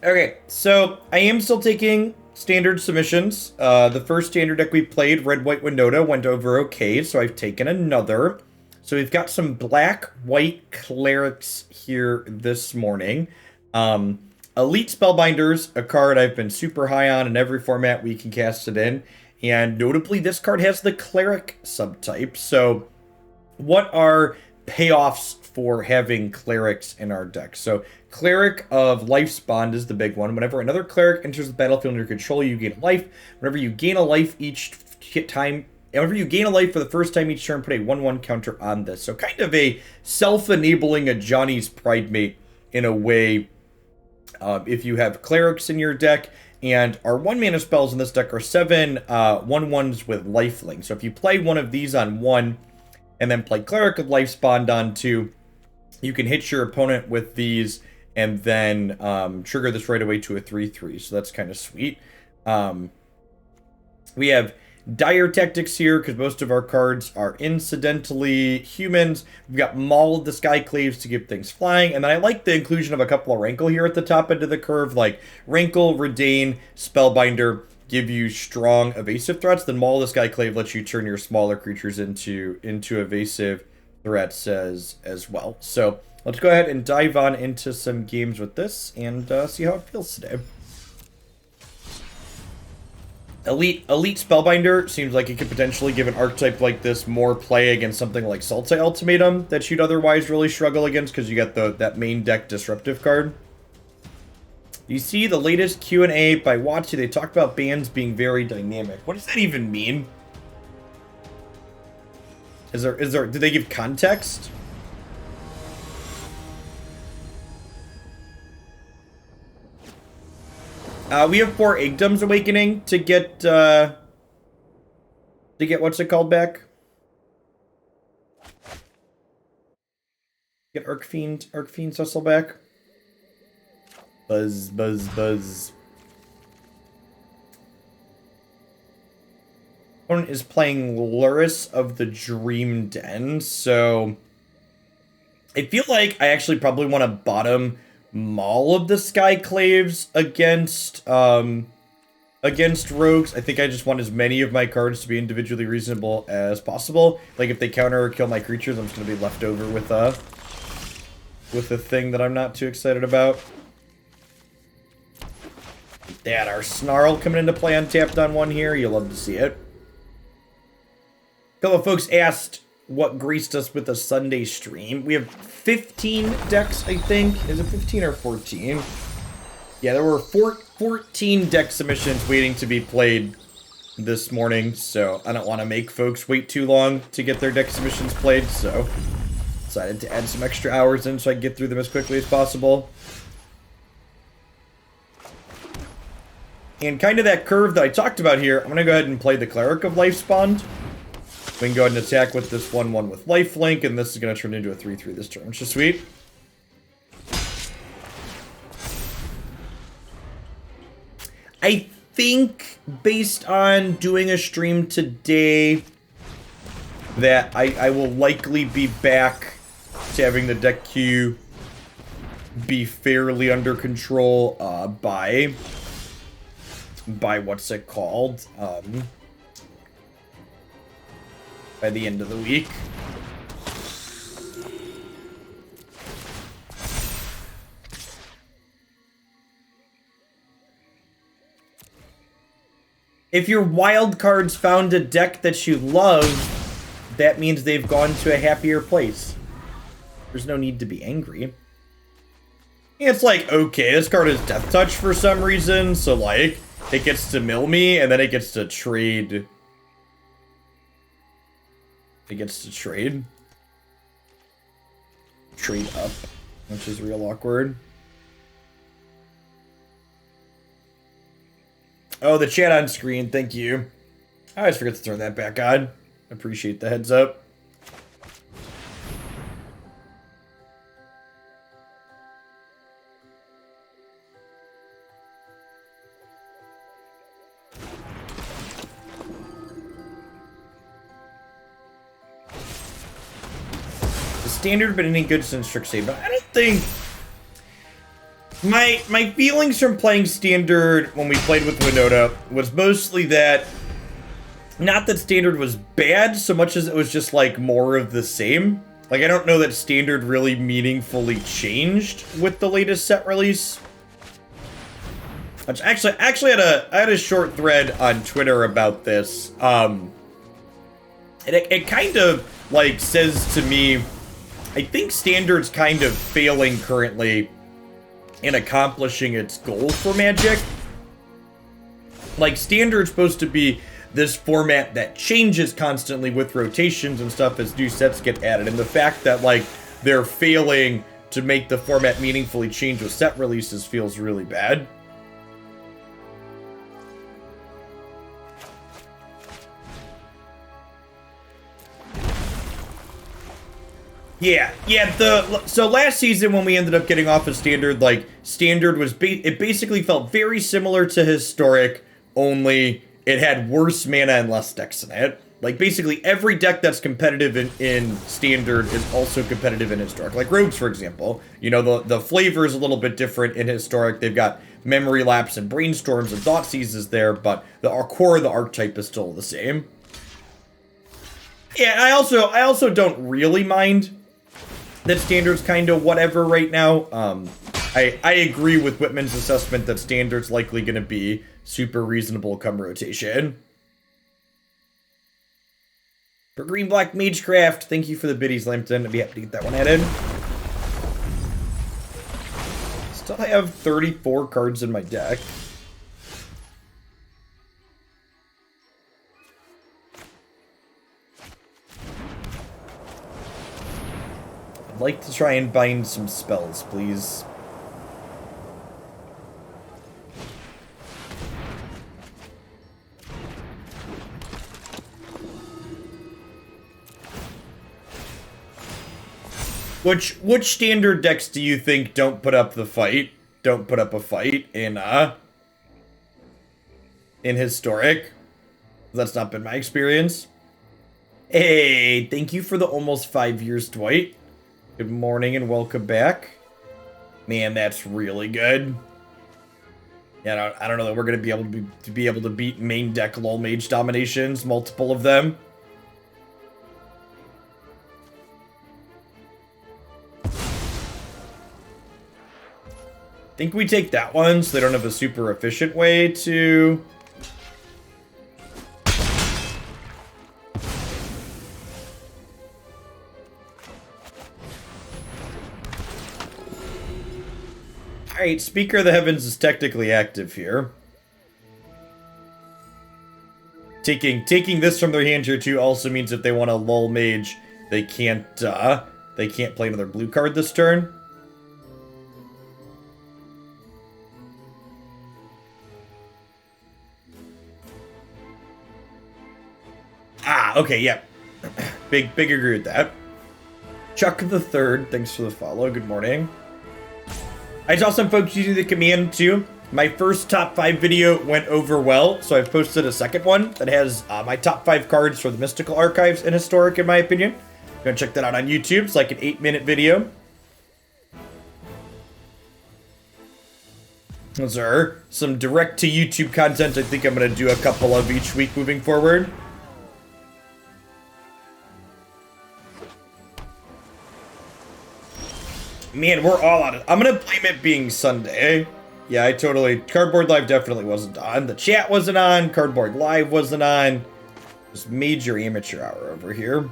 Okay, so I am still taking standard submissions. The first standard deck we played, Red White Winota, went over okay, so I've taken another. So we've got some black white clerics here this morning. Elite Spellbinders, a card I've been super high on in every format we can cast it in. And notably, this card has the cleric subtype. So what are payoffs for having clerics in our deck? So Cleric of Life's Bond is the big one. Whenever another cleric enters the battlefield under control, you gain a life. Whenever you gain a life whenever you gain a life for the first time each turn, put a 1/1 counter on this. So kind of a self-enabling a Johnny's Pridemate in a way. If you have clerics in your deck, and our 1-mana spells in this deck are 7 1/1s with lifelink. So if you play one of these on 1, and then play Cleric of Life's Bond on 2, you can hit your opponent with these, and then trigger this right away to a 3/3. So that's kind of sweet. We have Dire Tactics here, because most of our cards are incidentally humans. We've got Maul of the Skyclaves to give things flying. And then I like the inclusion of a couple of Rankle here at the top end of the curve, like Rankle, Reidane, Spellbinder, give you strong evasive threats. Then Maul of the Skyclave lets you turn your smaller creatures into evasive threats as well. So let's go ahead and dive on into some games with this and see how it feels today. Elite Spellbinder seems like it could potentially give an archetype like this more play against something like Sultai Ultimatum that you'd otherwise really struggle against, because you got that main deck disruptive card. You see the latest Q&A by Watsu, they talked about bans being very dynamic. What does that even mean? Did they give context? We have 4 Igdom's Awakening to get what's it called back? Get Archfiend Cecil back. Buzz. Opponent is playing Lurrus of the Dream Den, so I feel like I actually probably want to bottom Maul of the Skyclaves against rogues. I think I just want as many of my cards to be individually reasonable as possible. Like if they counter or kill my creatures, I'm just gonna be left over with a thing that I'm not too excited about. That our Snarl coming into play untapped on 1 here. You'll love to see it. A couple of folks asked what graced us with a Sunday stream. We have 15 decks, I think. Is it 15 or 14? Yeah, there were 14 deck submissions waiting to be played this morning, so I don't want to make folks wait too long to get their deck submissions played, so decided to add some extra hours in so I can get through them as quickly as possible. And kind of that curve that I talked about here, I'm going to go ahead and play the Cleric of Life's Bond. We can go ahead and attack with this 1/1 with lifelink, and this is going to turn into a 3/3 this turn, which is sweet. I think, based on doing a stream today, that I will likely be back to having the deck queue be fairly under control by what's it called? By the end of the week. If your wild cards found a deck that you love, that means they've gone to a happier place. There's no need to be angry. It's like, okay, this card is Death Touch for some reason, so like, it gets to mill me, and then it gets to trade. It gets to trade up, which is real awkward. Oh, the chat on screen, thank you. I always forget to turn that back on. Appreciate the heads up. Standard been any good since Strixhaven? I don't think My feelings from playing Standard when we played with Winota was mostly that, not that Standard was bad so much as it was just like more of the same. Like, I don't know that Standard really meaningfully changed with the latest set release. Which actually I had a short thread on Twitter about this. And it kind of like says to me, I think Standard's kind of failing currently in accomplishing its goal for Magic. Like, Standard's supposed to be this format that changes constantly with rotations and stuff as new sets get added. And the fact that, like, they're failing to make the format meaningfully change with set releases feels really bad. Yeah, so last season when we ended up getting off of Standard, like, Standard was, it basically felt very similar to Historic, only it had worse mana and less decks in it. Like, basically every deck that's competitive in Standard is also competitive in Historic. Like Rogues, for example. You know, the flavor is a little bit different in Historic. They've got Memory Lapse and Brainstorms and Thoughtseizes there, but the core of the archetype is still the same. Yeah, I also don't really mind that Standard's kind of whatever right now. I agree with Whitman's assessment that Standard's likely going to be super reasonable come rotation. For Green-Black Magecraft, thank you for the biddies, Lampton. I'd be happy to get that one added. Still have 34 cards in my deck. I'd like to try and bind some spells, please. Which Standard decks do you think don't put up the fight? Don't put up a fight in Historic? That's not been my experience. Hey, thank you for the almost 5 years, Dwight. Good morning and welcome back. Man, that's really good. Yeah, I don't know that we're gonna be able to beat main deck LOL Mage dominations, multiple of them. I think we take that one so they don't have a super efficient way to... Alright, Speaker of the Heavens is technically active here. Taking this from their hand here too also means if they want a LOL Mage, they can't play another blue card this turn. Ah, okay, yeah. Big agree with that. Chuck the Third, thanks for the follow. Good morning. I saw some folks using the command too. My first top 5 video went over well, so I've posted a second one that has my top 5 cards for the Mystical Archives and Historic, in my opinion. Go check that out on YouTube. It's like an 8-minute video. Those are some direct-to-YouTube content. I think I'm going to do a couple of each week moving forward. Man, we're all out of... I'm going to blame it being Sunday. Yeah, I totally... Cardboard Live definitely wasn't on. The chat wasn't on. Cardboard Live wasn't on. Just major amateur hour over here.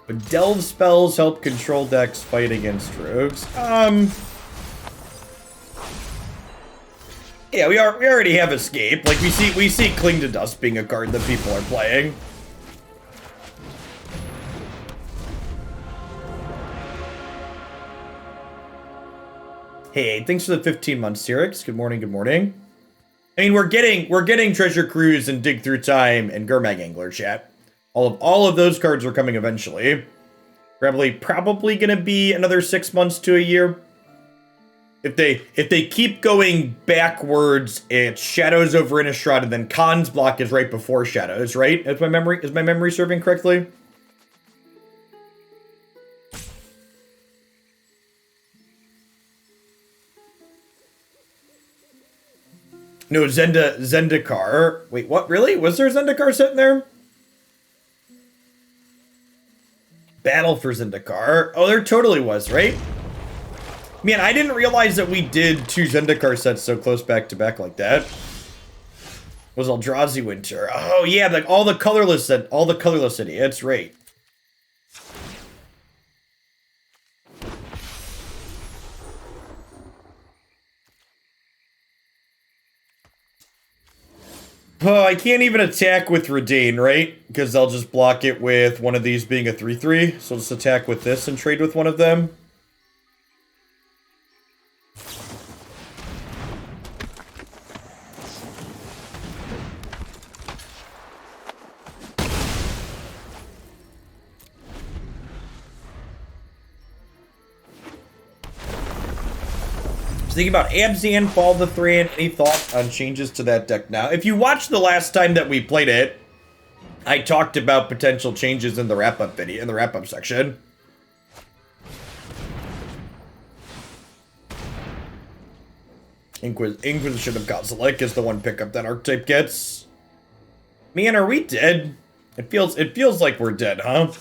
But delve spells help control decks fight against rogues. Yeah, we already have escape. Like we see Cling to Dust being a card that people are playing. Hey, thanks for the 15 months, Clerics. Good morning, good morning. I mean, we're getting Treasure Cruise and Dig Through Time and Gurmag Angler, chat. All of those cards are coming eventually. Probably gonna be another 6 months to a year. If they keep going backwards, it's Shadows over Innistrad, and then Khan's block is right before Shadows, right? Is my memory serving correctly? No, Zendikar. Wait, what? Really? Was there a Zendikar sitting there? Battle for Zendikar. Oh, there totally was, right? Man, I didn't realize that we did 2 Zendikar sets so close back to back like that. Was Eldrazi Winter. Oh yeah, like all the colorless idiots, right. Oh, I can't even attack with Reidane, right? Because they'll just block it with one of these being a 3/3. So I'll just attack with this and trade with one of them. Thinking about Abzan, Fall of the Thran. Any thought on changes to that deck now? If you watched the last time that we played it, I talked about potential changes in the wrap-up video, in the wrap-up section. Inquisition of Kozilek is the one pickup that archetype gets. Man, are we dead? It feels like we're dead, huh?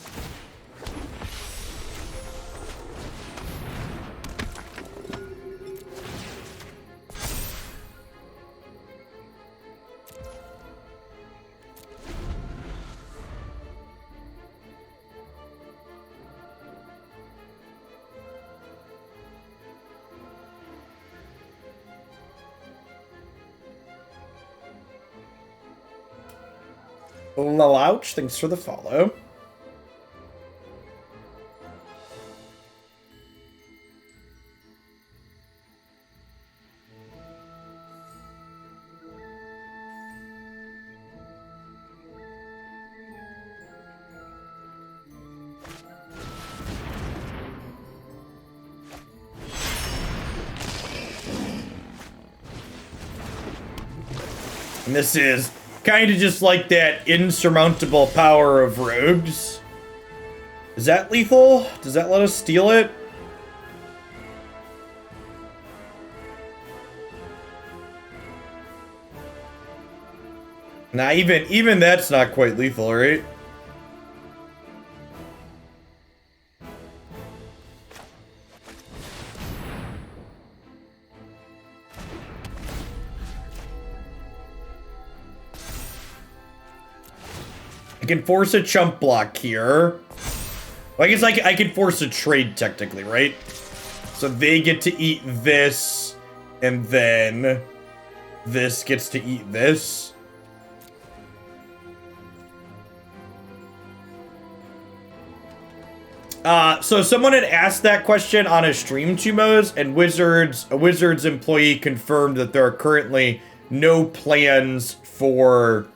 Ouch, thanks for the follow. And this is kind of just like that insurmountable power of rogues. Is that lethal? Does that let us steal it? Nah, even that's not quite lethal, right? I can force a chump block here. Well, I guess I can force a trade technically, right? So they get to eat this, and then this gets to eat this. So someone had asked that question on a stream, Chumos, and a Wizards employee confirmed that there are currently no plans for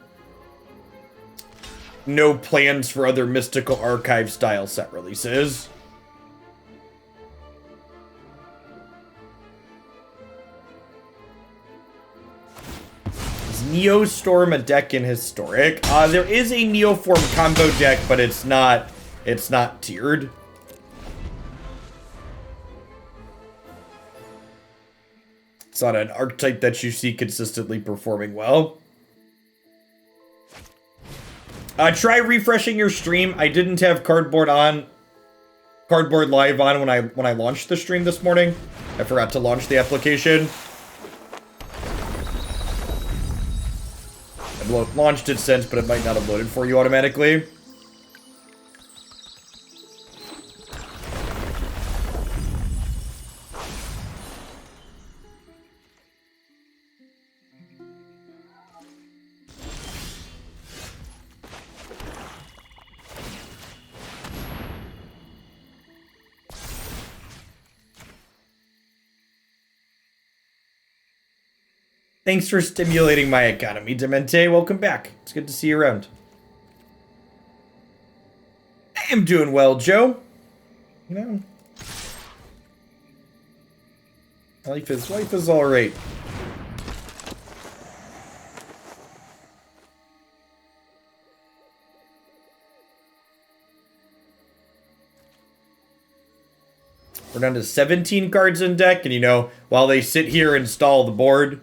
other Mystical Archive style set releases. Is Neostorm a deck in Historic? There is a Neoform combo deck, but it's not tiered. It's not an archetype that you see consistently performing well. Try refreshing your stream. I didn't have Cardboard Live on when I launched the stream this morning. I forgot to launch the application. I've launched it since, but it might not have loaded for you automatically. Thanks for stimulating my economy, Demente. Welcome back. It's good to see you around. I am doing well, Joe. You know, life is all right. We're down to 17 cards in deck, and you know, while they sit here and stall the board,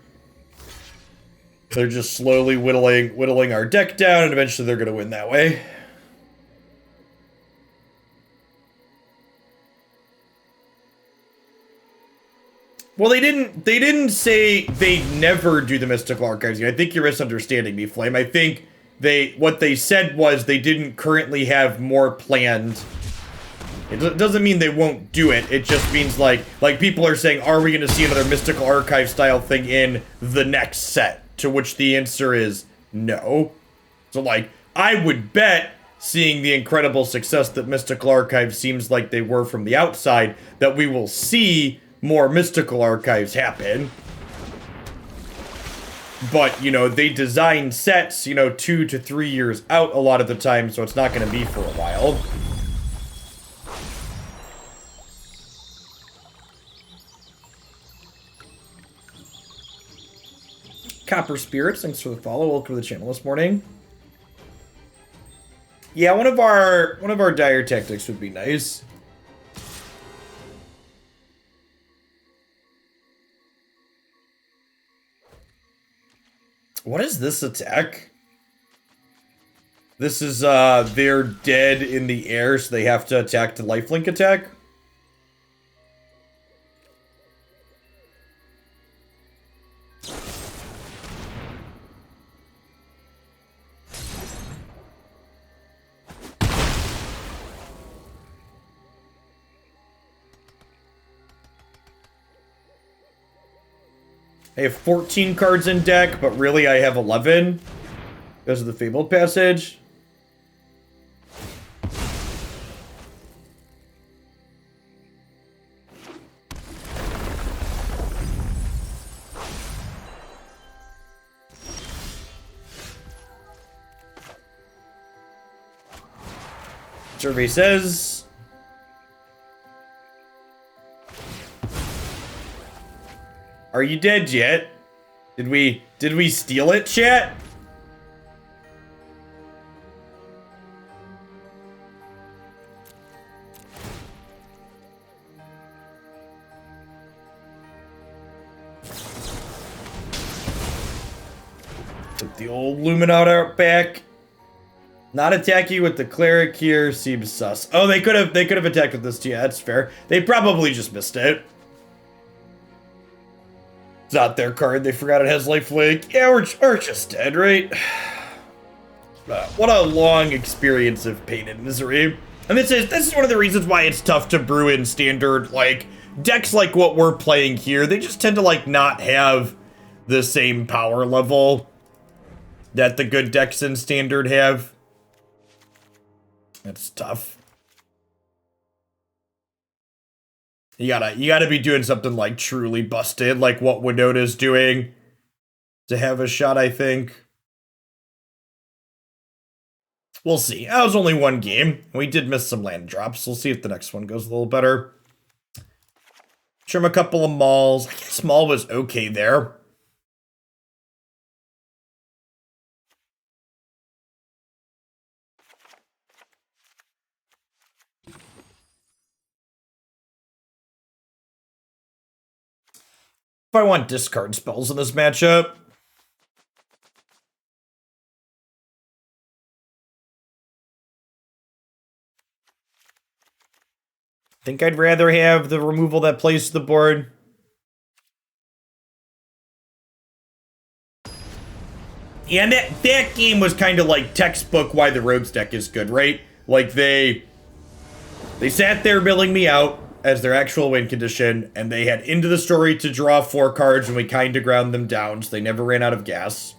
they're just slowly whittling our deck down, and eventually they're going to win that way. Well, they didn't say they'd never do the Mystical Archives. I think you're misunderstanding me, Flame. I think what they said was they didn't currently have more planned. It doesn't mean they won't do it. It just means like people are saying, are we going to see another Mystical Archive style thing in the next set? To which the answer is no. So like, I would bet, seeing the incredible success that Mystical Archive seems like they were from the outside, that we will see more Mystical Archives happen. But, you know, they design sets, you know, 2 to 3 years out a lot of the time, so it's not going to be for a while. Copper Spirits, thanks for the follow. Welcome to the channel this morning. Yeah, one of our dire tactics would be nice. What is this attack? This is they're dead in the air, so they have to attack the lifelink attack. I have 14 cards in deck, but really I have 11 because of the Fabled Passage. Survey says... Are you dead yet? Did we steal it, chat? Put the old Luminarch out back. Not attack you with the Cleric here seems sus. Oh, they could have attacked with this too. Yeah, that's fair. They probably just missed it. It's not their card. They forgot it has lifelink. Yeah, we're just dead, right? What a long experience of pain and misery. And this is one of the reasons why it's tough to brew in standard, like, decks like what we're playing here. They just tend to, like, not have the same power level that the good decks in standard have. It's tough. You gotta be doing something like truly busted, like what Winona's doing, to have a shot, I think. We'll see. That was only one game. We did miss some land drops. We'll see if the next one goes a little better. Trim a couple of Mauls. I guess Maul was okay there. If I want discard spells in this matchup. I think I'd rather have the removal that plays to the board. Yeah, and that game was kind of like textbook why the Rogues deck is good, right? Like they sat there milling me out as their actual win condition, and they had Into the Story to draw 4 cards, and we kind of ground them down, so they never ran out of gas.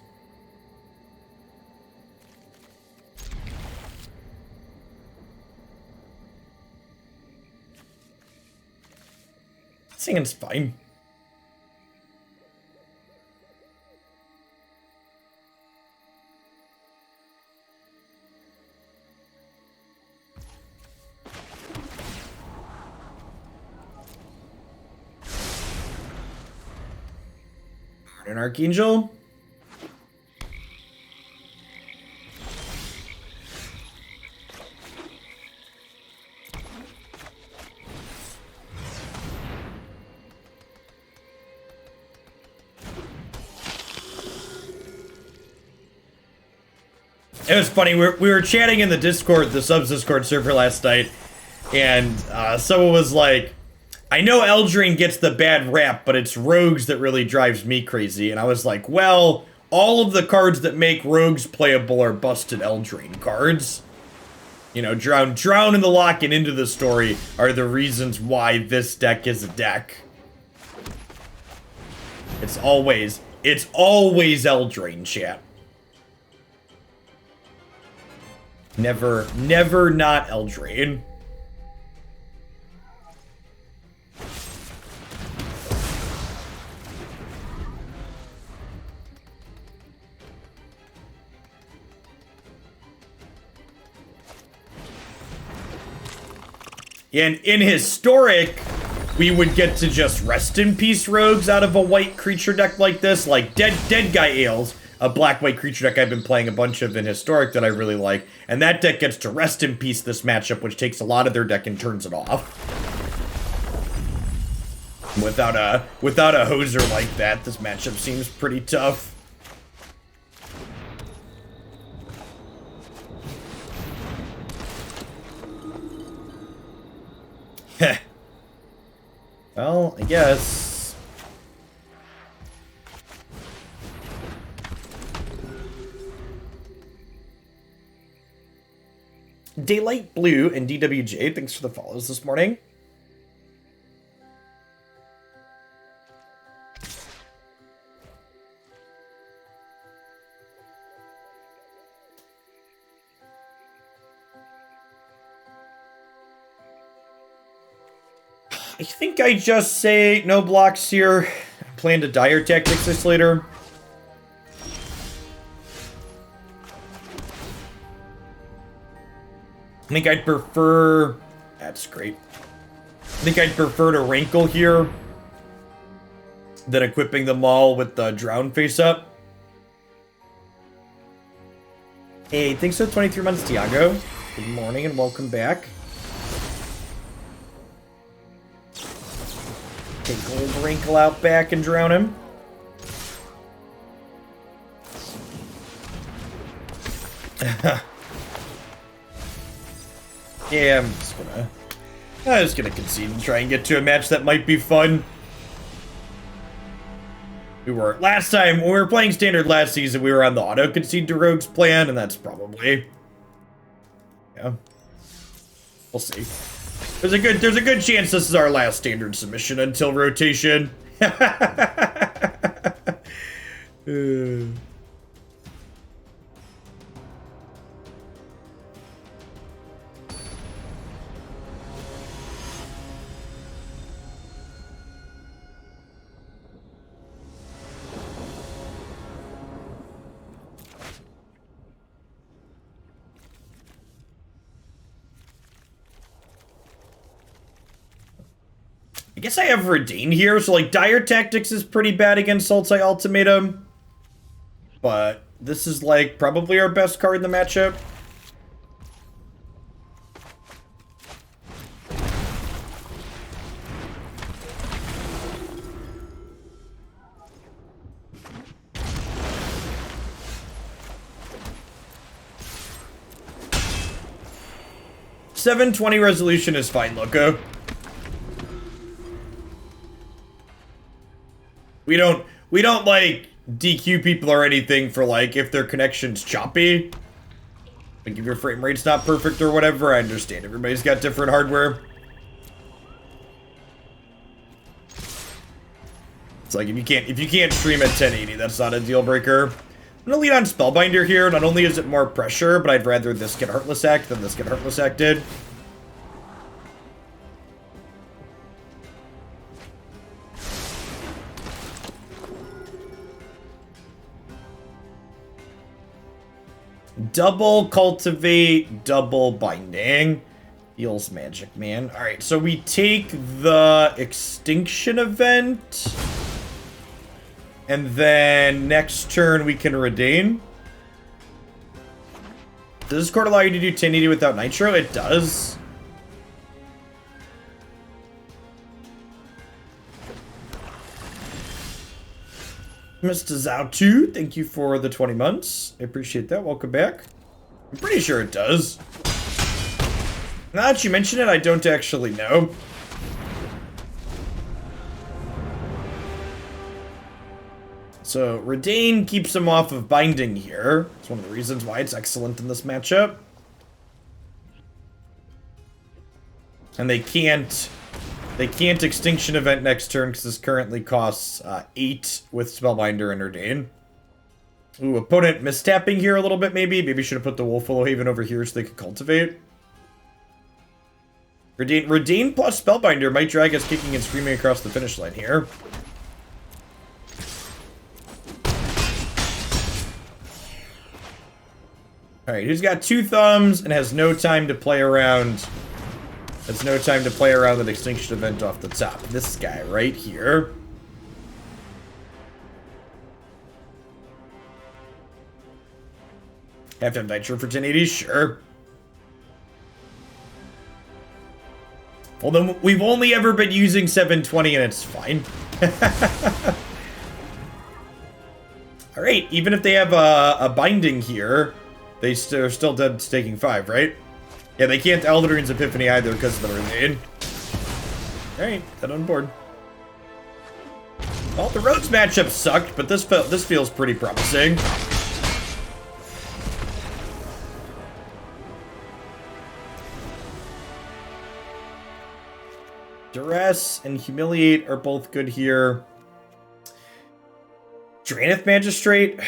Singing's fine. An Archangel. It was funny, we were chatting in the Discord, the subs Discord server last night, and someone was like, I know Eldraine gets the bad rap, but it's rogues that really drives me crazy. And I was like, well, all of the cards that make rogues playable are busted Eldraine cards. You know, Drown in the Lock and Into the Story are the reasons why this deck is a deck. It's always Eldraine, chat. Never not Eldraine. And in Historic, we would get to just Rest in Peace rogues out of a white creature deck like this, like Dead Guy Ales, a black-white creature deck I've been playing a bunch of in Historic that I really like, and that deck gets to Rest in Peace this matchup, which takes a lot of their deck and turns it off. Without a hoser like that, this matchup seems pretty tough. Heh. Well, I guess. Daylight Blue and DWJ, thanks for the follows this morning. I think I just say no blocks here. I plan to Dire Tactics this later. I think I'd prefer... That's great. I think I'd prefer to Rankle here than equipping the Maul with the Drown face up. Hey, thanks for the 23 months, Tiago. Good morning and welcome back. Take old Rankle out back and drown him. Yeah, I'm just gonna concede and try and get to a match that might be fun. Last time, when we were playing Standard last season, we were on the auto-concede to Rogues plan, and that's probably... Yeah. We'll see. There's a good chance this is our last Standard submission until rotation. I guess I have Reidane here, so like Dire Tactics is pretty bad against Sultai Ultimatum. But this is like probably our best card in the matchup. $720 resolution is fine, Loco. We don't like DQ people or anything for like if their connection's choppy. Like if your frame rate's not perfect or whatever, I understand. Everybody's got different hardware. It's like if you can't stream at 1080, that's not a deal breaker. I'm gonna lead on Spellbinder here. Not only is it more pressure, but I'd rather this get Heartless Act than this get Heartless Acted. Double Cultivate, double Binding. Feels magic, man. Alright, so we take the Extinction event. And then next turn we can Reidane. Does this card allow you to do 1080 without Nitro? It does. Mr. Zao2, thank you for the 20 months. I appreciate that. Welcome back. I'm pretty sure it does. Now that you mention it, I don't actually know. So, Reidane keeps him off of binding here. It's one of the reasons why it's excellent in this matchup. And they can't Extinction Event next turn because this currently costs 8 with Spellbinder and Reidane. Ooh, opponent mistapping here a little bit maybe. Maybe should have put the Wolfwillow Haven over here so they could cultivate. Reidane plus Spellbinder might drag us kicking and screaming across the finish line here. Alright, who's got 2 thumbs and has no time to play around? There's no time to play around with Extinction Event off the top. This guy right here. Have to have Nitro for 1080? Sure. Well, then we've only ever been using 720 and it's fine. Alright, even if they have a binding here, they're still dead staking 5, right? Yeah, they can't Eldraine's Epiphany either because of the Reidane. Alright, head on board. Well, the Roads matchup sucked, but this feels pretty promising. Duress and Humiliate are both good here. Drannith Magistrate.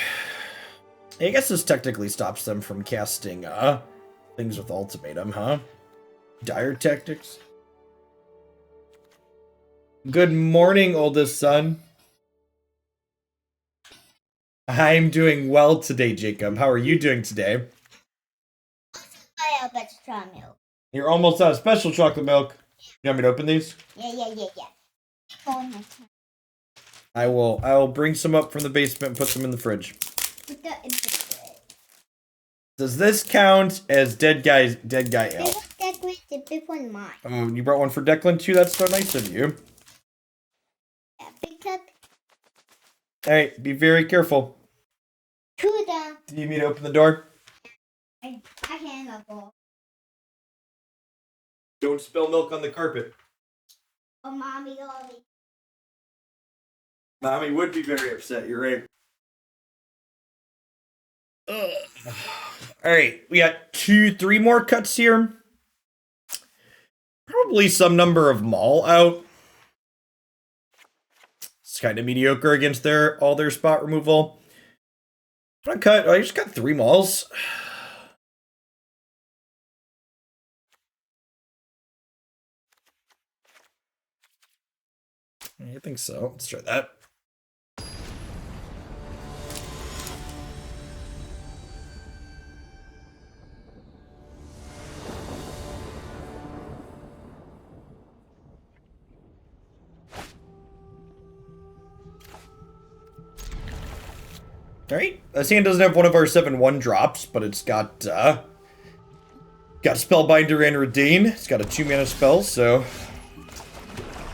I guess this technically stops them from casting things with Ultimatum, huh? Dire Tactics. Good morning, oldest son. I'm doing well today, Jacob. How are you doing today? I have extra milk. You're almost out of special chocolate milk. You want me to open these? Yeah. Oh, I will bring some up from the basement and put them in the fridge. put that in the fridge. Does this count as dead guy ale? That was the big one mine. Oh, you brought one for Declan too? That's so nice of you. Yeah, pick up Alright, be very careful. to the Do you need me to open the door? I handle. Don't spill milk on the carpet. Oh, mommy, Ollie. Mommy would be very upset, you're right. Alright, we got 3 more cuts here. Probably some number of Maul out. It's kind of mediocre against all their spot removal. I'm gonna cut. I just got 3 Mauls. I think so. Let's try that. Alright, this hand doesn't have one of our 7/1 drops, but it's got Spellbinder and Reidane. It's got a 2-mana spell, so...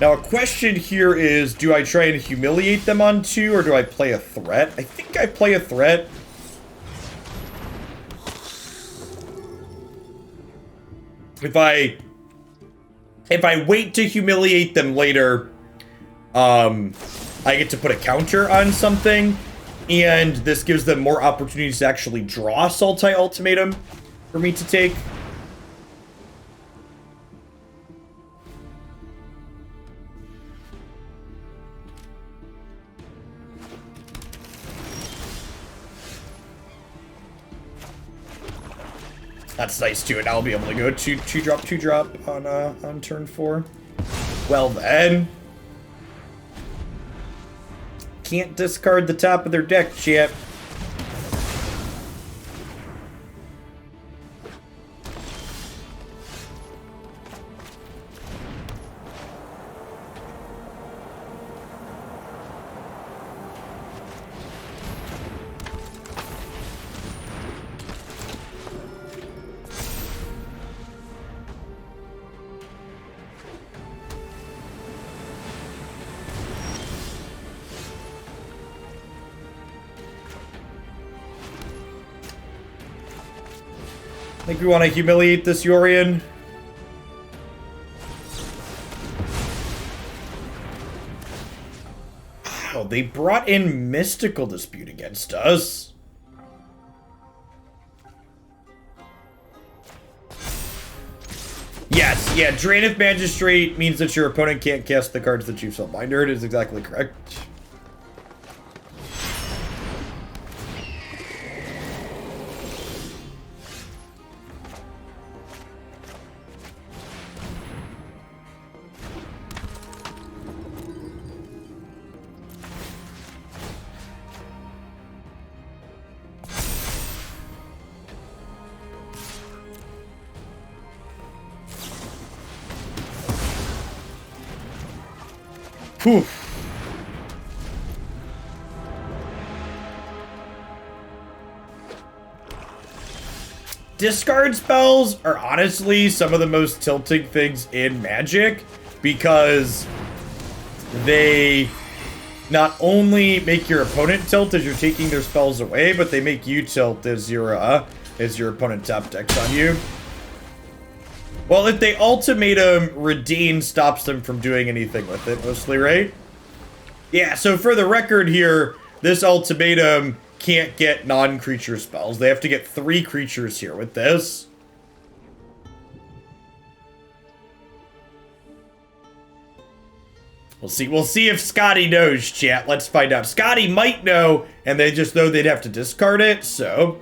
Now a question here is, do I try and humiliate them on 2, or do I play a threat? I think I play a threat. If I wait to humiliate them later, I get to put a counter on something. And this gives them more opportunities to actually draw Sultai Ultimatum for me to take. That's nice too, and I'll be able to go 2-drop on turn 4. Well then. Can't discard the top of their deck, chat. I think we want to humiliate this Yorion. Wow, they brought in Mystical Dispute against us. Yes, yeah, Drannith Magistrate means that your opponent can't cast the cards that you've Spellbinder. It is exactly correct. Whew. Discard spells are honestly some of the most tilting things in Magic because they not only make your opponent tilt as you're taking their spells away, but they make you tilt as your opponent top decks on you. Well, if they ultimatum, Reidane stops them from doing anything with it, mostly, right? Yeah, so for the record here, this ultimatum can't get non-creature spells. They have to get 3 creatures here with this. We'll see if Scotty knows, chat. Let's find out. Scotty might know, and they just know they'd have to discard it, so...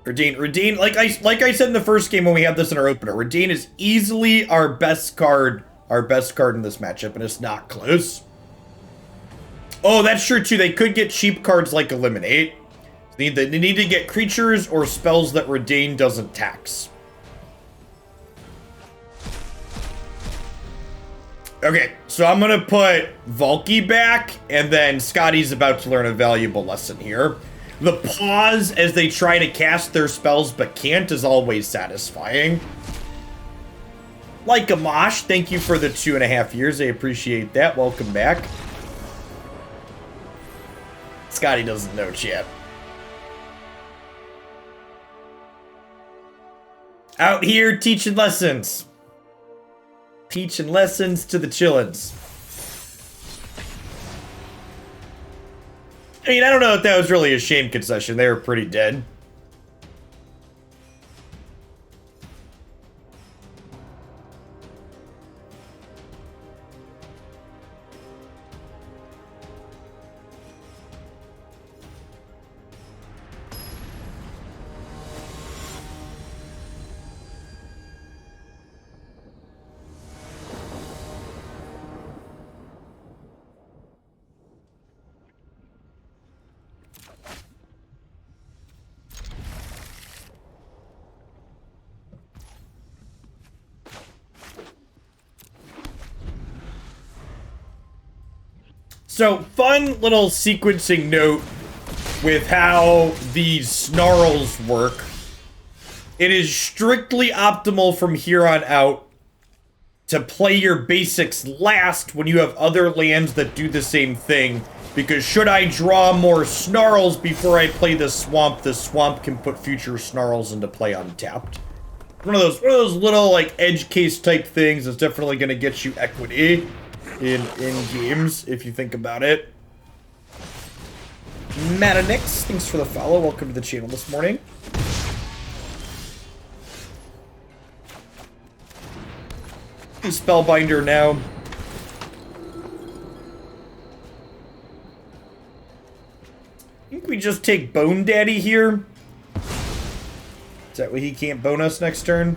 Reidane, like I said in the first game when we had this in our opener, Reidane is easily our best card in this matchup, and it's not close. Oh, that's true too. They could get cheap cards like Eliminate. They need to get creatures or spells that Reidane doesn't tax. Okay, so I'm gonna put Valky back, and then Scotty's about to learn a valuable lesson here. The pause as they try to cast their spells but can't is always satisfying. Like Amash, thank you for the 2.5 years. I appreciate that. Welcome back. Scotty doesn't know yet. Out here teaching lessons. Teaching lessons to the chillins. I mean, I don't know if that was really a shame concession. They were pretty dead. So, fun little sequencing note with how these snarls work. It is strictly optimal from here on out to play your basics last when you have other lands that do the same thing. Because should I draw more snarls before I play the swamp can put future snarls into play untapped. One of those little like edge case type things that's definitely gonna get you equity in games, if you think about it. Matanix, thanks for the follow. Welcome to the channel this morning. Spellbinder now. I think we just take Bone Daddy here. Is that way he can't bone us next turn?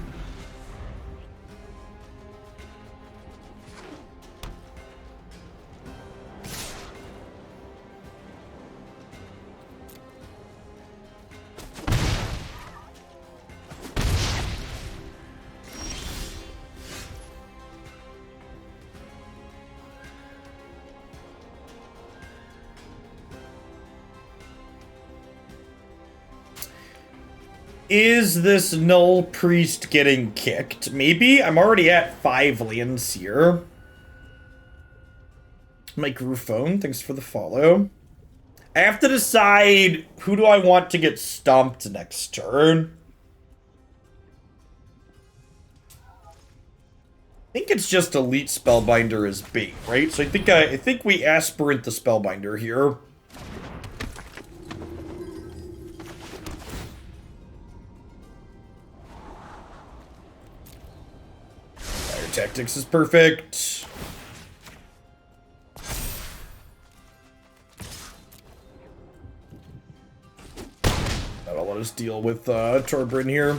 Is this Nullpriest getting kicked? Maybe. I'm already at 5 lands here. Mike Ruffone, thanks for the follow. I have to decide who do I want to get stomped next turn. I think it's just Elite Spellbinder as bait, right? So I think we Aspirant the Spellbinder here. Fire Tactics is perfect. That'll let us deal with Torbrin here.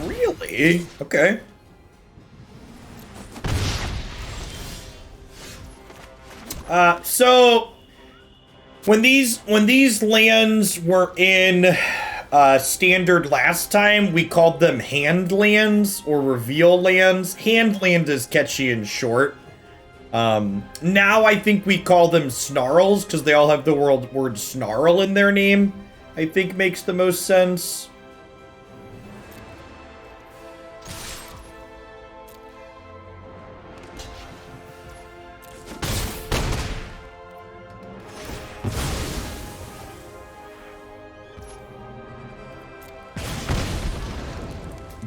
Really? Okay. So when these lands were in standard last time, we called them hand lands or reveal lands. Hand land is catchy and short. Now I think we call them snarls because they all have the word snarl in their name. I think makes the most sense.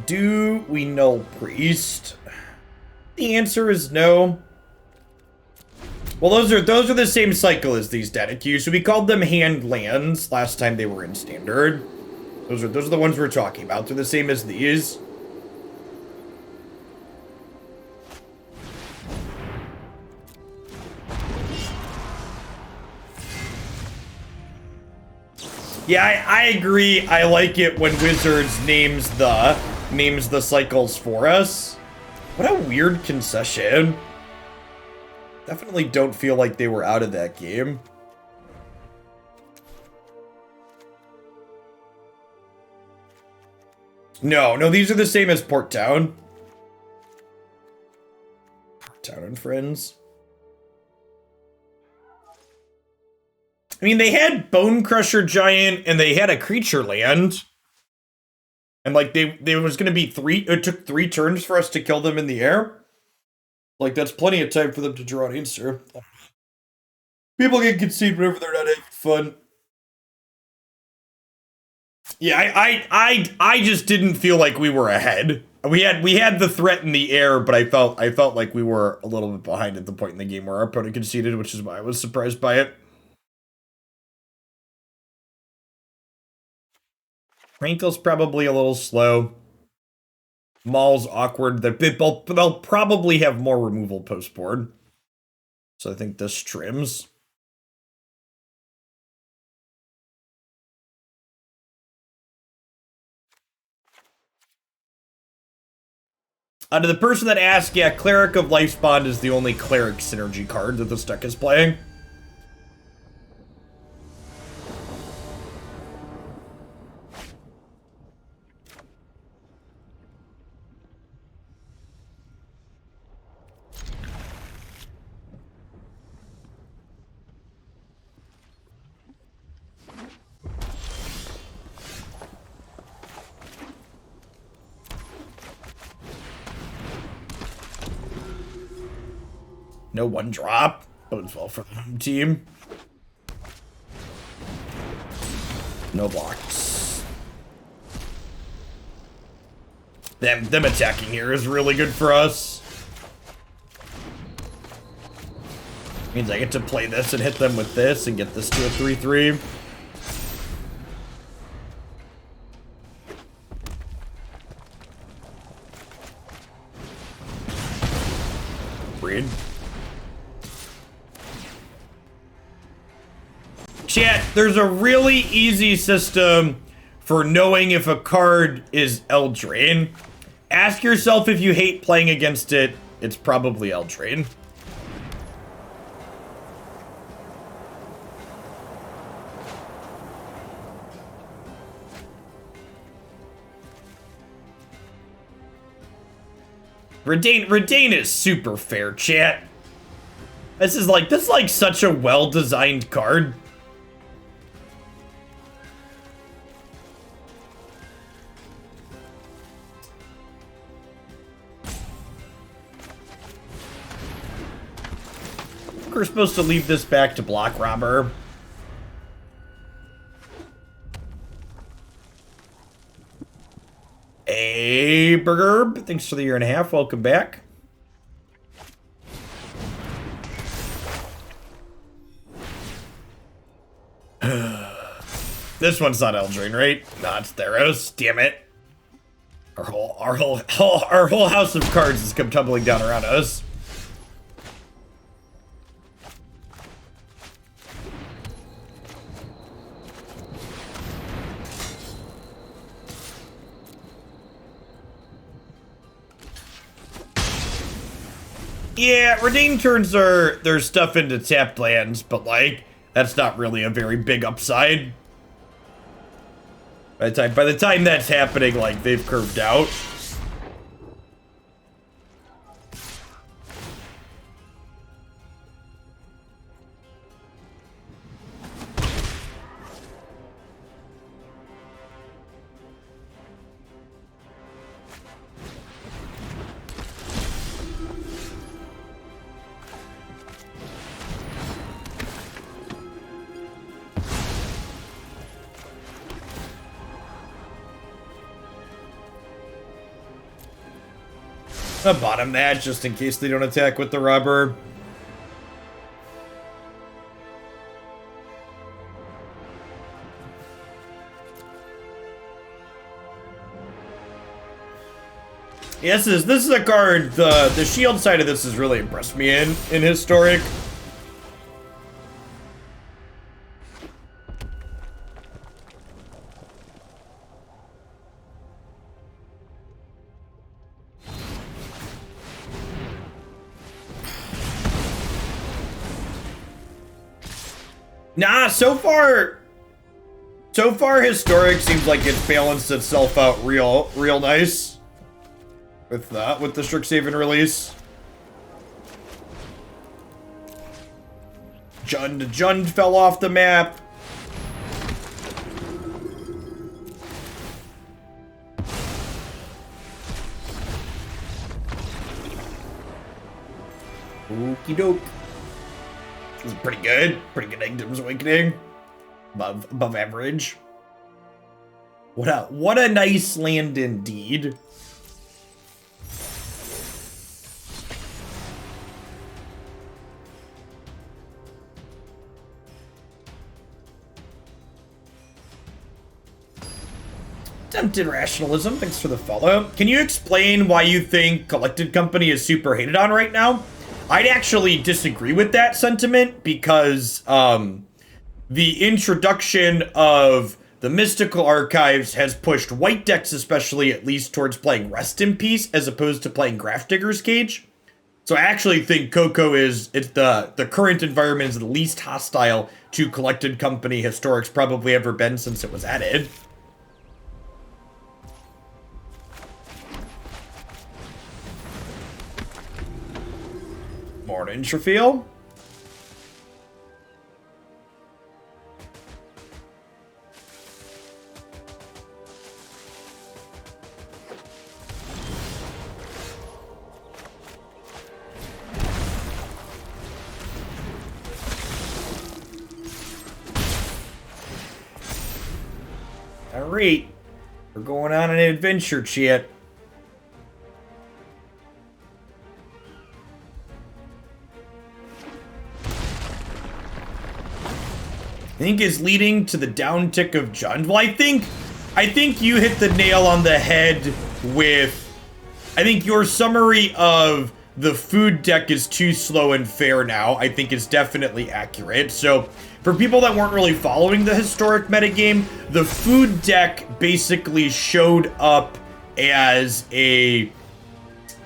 Do we Nullpriest? The answer is no. Well, those are the same cycle as these data queues, so we called them hand lands last time they were in standard. Those are the ones we're talking about. They're the same as these. Yeah, I agree. I like it when Wizards names the cycles for us. What a weird concession. Definitely don't feel like they were out of that game. No, these are the same as Port Town. Port Town and Friends. I mean, they had Bone Crusher Giant and they had a creature land. And like there was gonna be it took 3 turns for us to kill them in the air. Like that's plenty of time for them to draw an answer. People can concede whenever they're not having fun. Yeah, I just didn't feel like we were ahead. We had the threat in the air, but I felt like we were a little bit behind at the point in the game where our opponent conceded, which is why I was surprised by it. Rankle's probably a little slow. Maul's awkward. They'll probably have more removal post board. So I think this trims. To the person that asked, yeah, Cleric of Life's Bond is the only Cleric synergy card that this deck is playing. No 1-drop. Bodes well for the home team. No blocks. Them attacking here is really good for us. Means I get to play this and hit them with this and get this to a 3/3. Breed. Chat, there's a really easy system for knowing if a card is Eldraine. Ask yourself if you hate playing against it. It's probably Eldraine. Reidane is super fair, chat. This is like such a well-designed card. we're supposed to leave this back to block Robber. Hey, Burger, thanks for the 1.5 years. Welcome back. This one's not Eldraine, right? No, it's Theros. Damn it. Our whole house of cards has come tumbling down around us. Yeah, Reidane turns their stuff into tapped lands, but like, that's not really a very big upside. By the time that's happening, like, they've curved out. I'll bottom that just in case they don't attack with the Robber. Yes, this is a card. The shield side of this has really impressed me in Historic. Nah, so far Historic seems like it's balanced itself out real nice with the Strixhaven release. Jund fell off the map. Okie doke. This is pretty good. Pretty good Agadeem's Awakening. Above average. What a nice land indeed. Tempted Rationalism, thanks for the follow. Can you explain why you think Collected Company is super hated on right now? I'd actually disagree with that sentiment because the introduction of the Mystical Archives has pushed white decks especially at least towards playing Rest in Peace as opposed to playing Grafdigger's Cage. So I actually think Coco the current environment is the least hostile to Collected Company Historic's probably ever been since it was added. Morning, Trafiel. Alright, we're going on an adventure, chat. I think is leading to the downtick of Jund. Well, I think you hit the nail on the head with, I think your summary of the food deck is too slow and fair now, I think is definitely accurate. So for people that weren't really following the Historic metagame, the food deck basically showed up as a...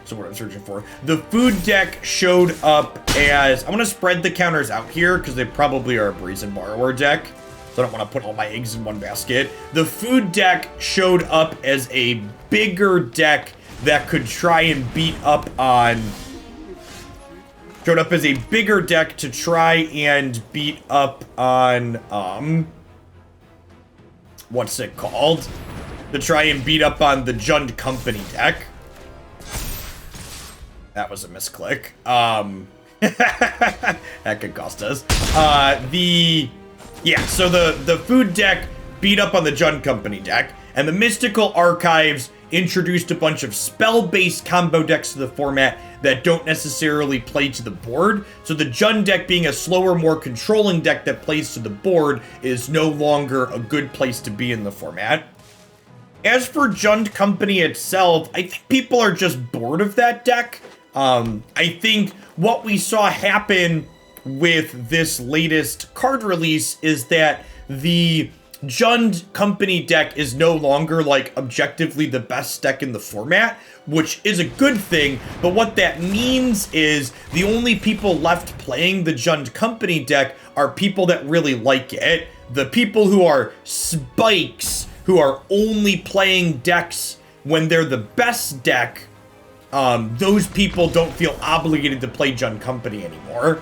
So what I'm searching for. The food deck showed up as... I'm going to spread the counters out here because they probably are a Brazen Borrower deck. So I don't want to put all my eggs in one basket. The food deck showed up as a bigger deck that could try and beat up on... Showed up as a bigger deck to try and beat up on... What's it called? To try and beat up on the Jund Company deck. That was a misclick. That could cost us. So the food deck beat up on the Jund Company deck, and the Mystical Archives introduced a bunch of spell-based combo decks to the format that don't necessarily play to the board. So the Jund deck, being a slower, more controlling deck that plays to the board, is no longer a good place to be in the format. As for Jund Company itself, I think people are just bored of that deck. I think what we saw happen with this latest card release is that the Jund Company deck is no longer, like, objectively the best deck in the format, which is a good thing, but what that means is the only people left playing the Jund Company deck are people that really like it. The people who are spikes, who are only playing decks when they're the best deck, those people don't feel obligated to play Jund Company anymore.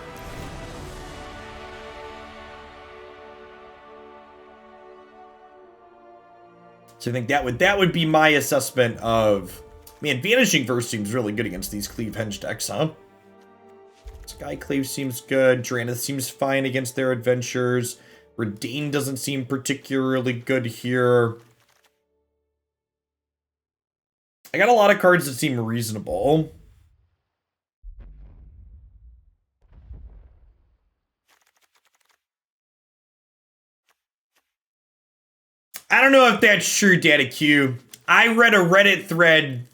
So I think that would be my assessment of... Man, Vanishing Verse seems really good against these Cleave Henge decks, huh? Skyclave seems good. Drannith seems fine against their adventures. Reidane doesn't seem particularly good here. I got a lot of cards that seem reasonable. I don't know if that's true, Data Q. I read a Reddit thread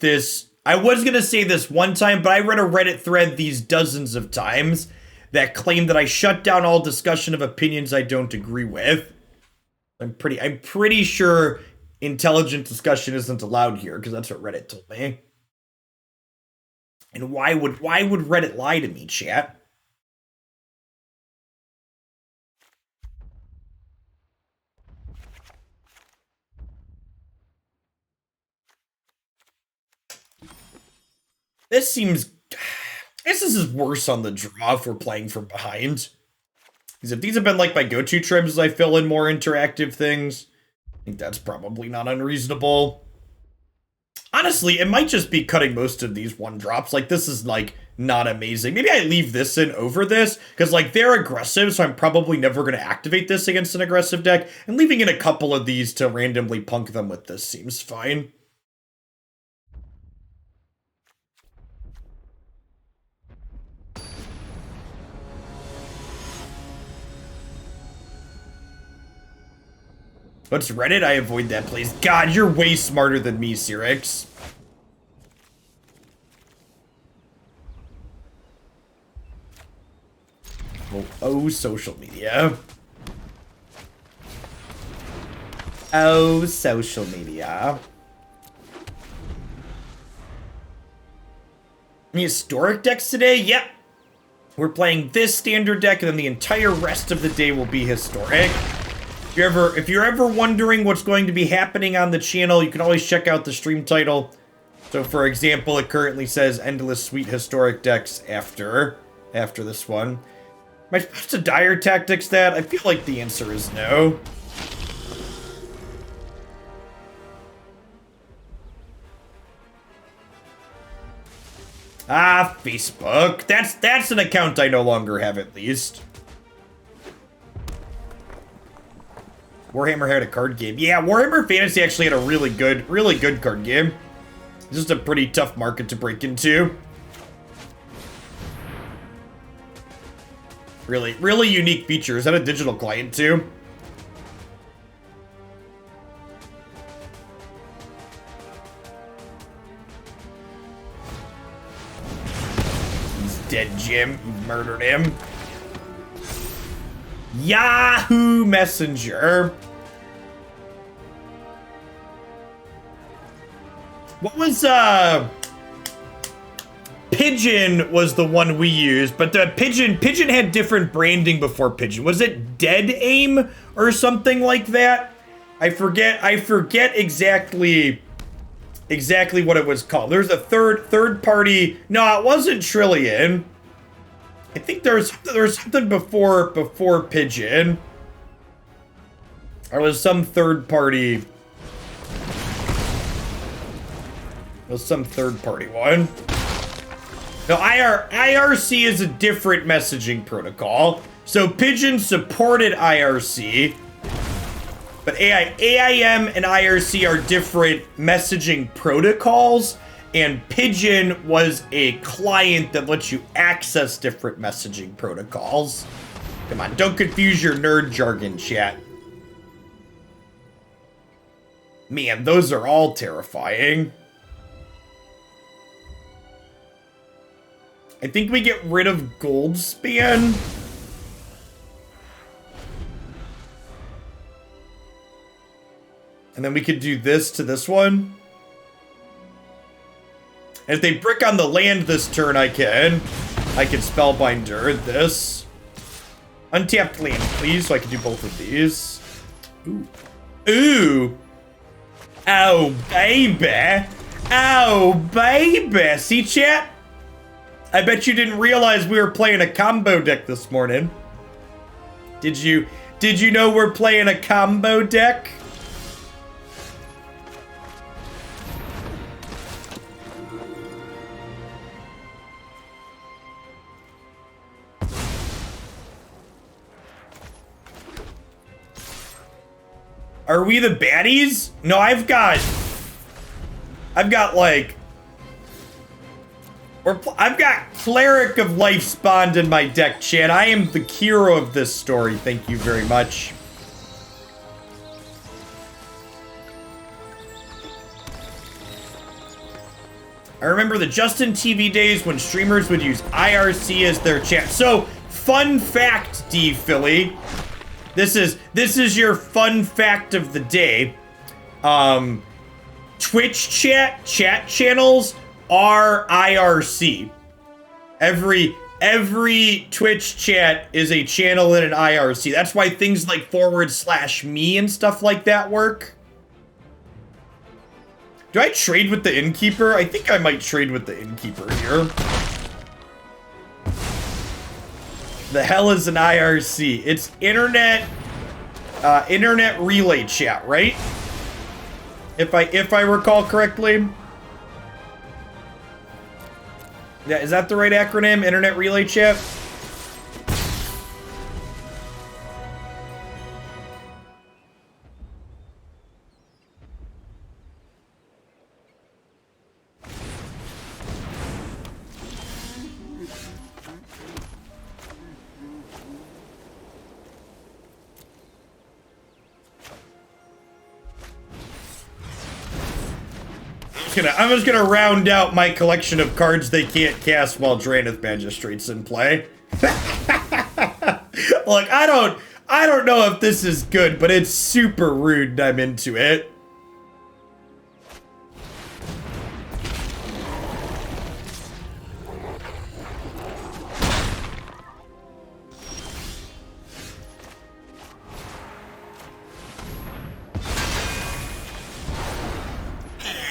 I was going to say this one time, but I read a Reddit thread these dozens of times that claimed that I shut down all discussion of opinions I don't agree with. I'm pretty sure intelligent discussion isn't allowed here, because that's what Reddit told me. And why would Reddit lie to me, chat? This is worse on the draw if we're playing from behind. Because if these have been like my go-to trims as I fill in more interactive things, I think that's probably not unreasonable. Honestly, it might just be cutting most of these one drops. Like, this is, like, not amazing. Maybe I leave this in over this, because, like, they're aggressive, so I'm probably never going to activate this against an aggressive deck. And leaving in a couple of these to randomly punk them with this seems fine. What's Reddit? I avoid that place. God, you're way smarter than me, Cyrix. Oh, social media. Oh, social media. Any historic decks today? Yep. We're playing this standard deck, and then the entire rest of the day will be historic. If you're ever wondering what's going to be happening on the channel, you can always check out the stream title. So, for example, it currently says Endless Sweet Historic Decks after this one. Am I supposed to dire tactics that? I feel like the answer is no. Ah, Facebook. That's an account I no longer have, at least. Warhammer had a card game. Yeah, Warhammer Fantasy actually had a really good card game. Just a pretty tough market to break into. Really unique features. Had a digital client too. He's dead, Jim. You murdered him. Yahoo Messenger. What was, Pigeon was the one we used, but the Pigeon had different branding before Pigeon. Was it Dead Aim or something like that? I forget exactly what it was called. There's a third party. No, it wasn't Trillion. I think there's something before Pigeon. There was some third party. It was some third party one. No, IRC is a different messaging protocol. So Pigeon supported IRC, but AIM and IRC are different messaging protocols, and Pigeon was a client that lets you access different messaging protocols. Come on, don't confuse your nerd jargon, chat. Man, those are all terrifying. I think we get rid of Goldspan. And then we could do this to this one. And if they brick on the land this turn, I can Spellbinder this. Untapped land, please, so I can do both of these. Ooh. Ooh. Oh, baby. Oh, baby. See, chat? I bet you didn't realize we were playing a combo deck this morning. Did you know we're playing a combo deck? Are we the baddies? No, I've got like, I've got Cleric of Life spawned in my deck, chat. I am the hero of this story. Thank you very much. I remember the Justin TV days when streamers would use IRC as their chat. So, fun fact, D Philly. This is your fun fact of the day. Twitch chat channels are IRC. Every Twitch chat is a channel in an IRC. That's why things like /me and stuff like that work. Do I trade with the Innkeeper? I think I might trade with the Innkeeper here. The hell is an IRC? It's internet relay chat, right? If I recall correctly. Yeah, is that the right acronym? Internet relay chat? I'm just gonna round out my collection of cards they can't cast while Drannith Magistrate's in play. Look, I don't know if this is good, but it's super rude and I'm into it.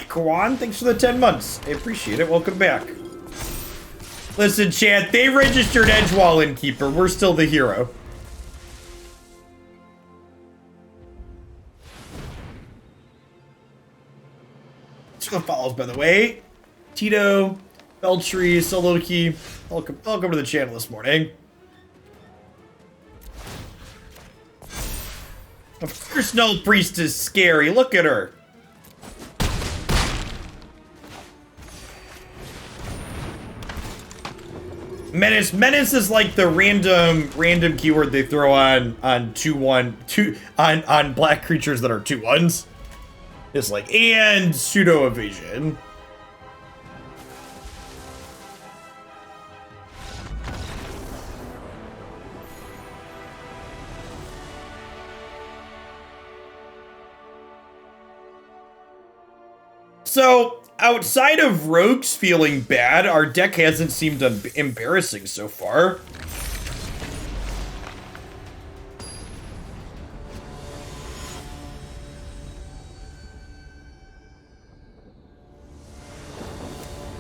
Kwan, thanks for the 10 months. I appreciate it. Welcome back. Listen, chat, they registered Edgewall Innkeeper. We're still the hero. Still follows, by the way. Tito, Beltree, Soloki. Welcome to the channel this morning. Of course, Nullpriest is scary. Look at her. Menace is like the random keyword they throw on black creatures that are 2/1s. It's like, and pseudo evasion. So, outside of rogues feeling bad, our deck hasn't seemed embarrassing so far.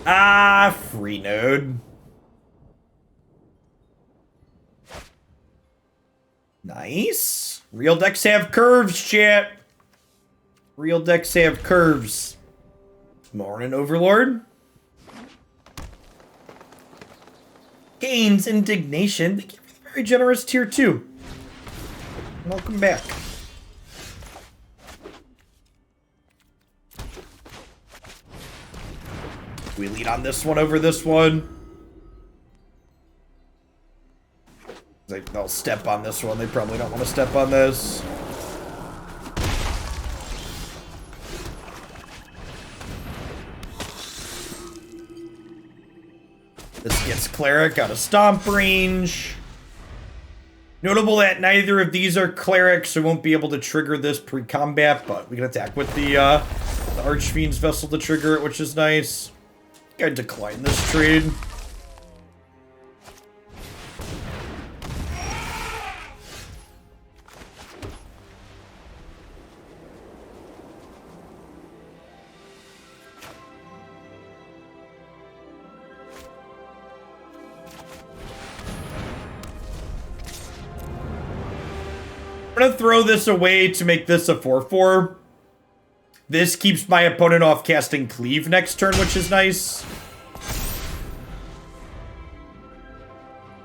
Ah, free node. Nice. Real decks have curves, chat. Real decks have curves. Morning, Overlord. Gains Indignation. Thank you for the very generous tier 2. Welcome back. We lead on this one over this one. They'll step on this one. They probably don't want to step on this. This gets Cleric out of stomp range. Notable that neither of these are Clerics, so won't be able to trigger this pre-combat, but we can attack with the Archfiend's Vessel to trigger it, which is nice. I decline this trade. I'm gonna throw this away to make this a 4/4. This keeps my opponent off casting Cleave next turn, which is nice.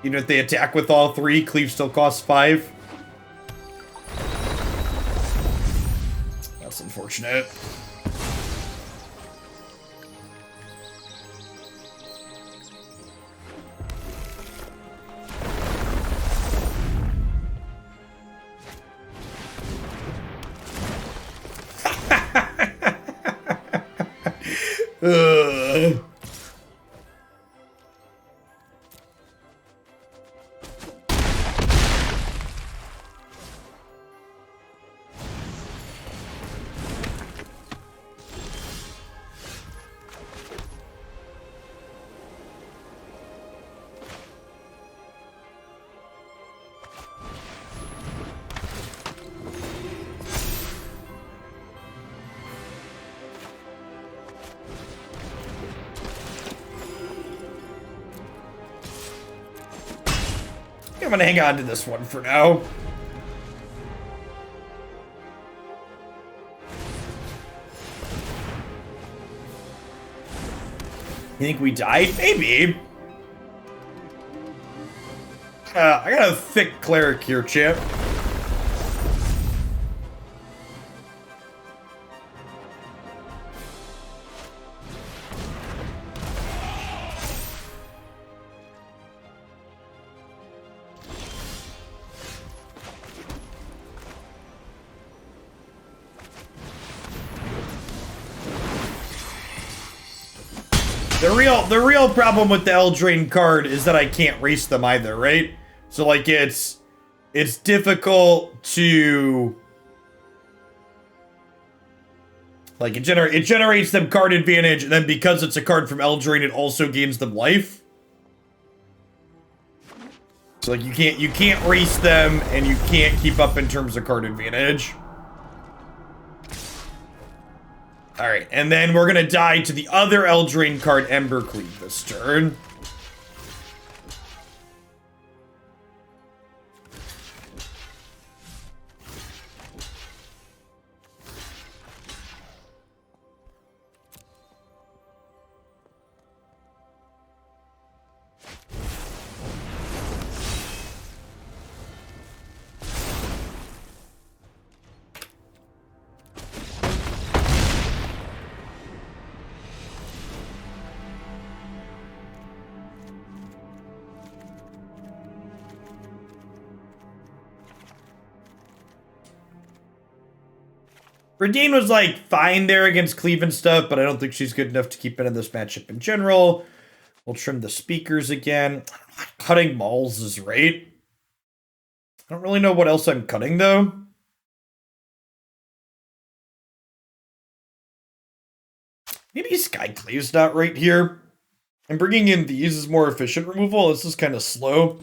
Even if they attack with all 3, Cleave still costs 5. That's unfortunate. I'm gonna hang on to this one for now. You think we died? Maybe. I got a thick Cleric here, champ. The real problem with the Eldraine card is that I can't race them either, right? So like it's difficult to like it generates them card advantage, and then because it's a card from Eldraine, it also gains them life. So like you can't race them, and you can't keep up in terms of card advantage. Alright, and then we're gonna die to the other Eldraine card, Embercleave, this turn. Reidane was, like, fine there against Cleave and stuff, but I don't think she's good enough to keep in this matchup in general. We'll trim the speakers again. Cutting Mauls is right. I don't really know what else I'm cutting, though. Maybe Skyclave's not right here. And bringing in these is more efficient removal. This is kind of slow.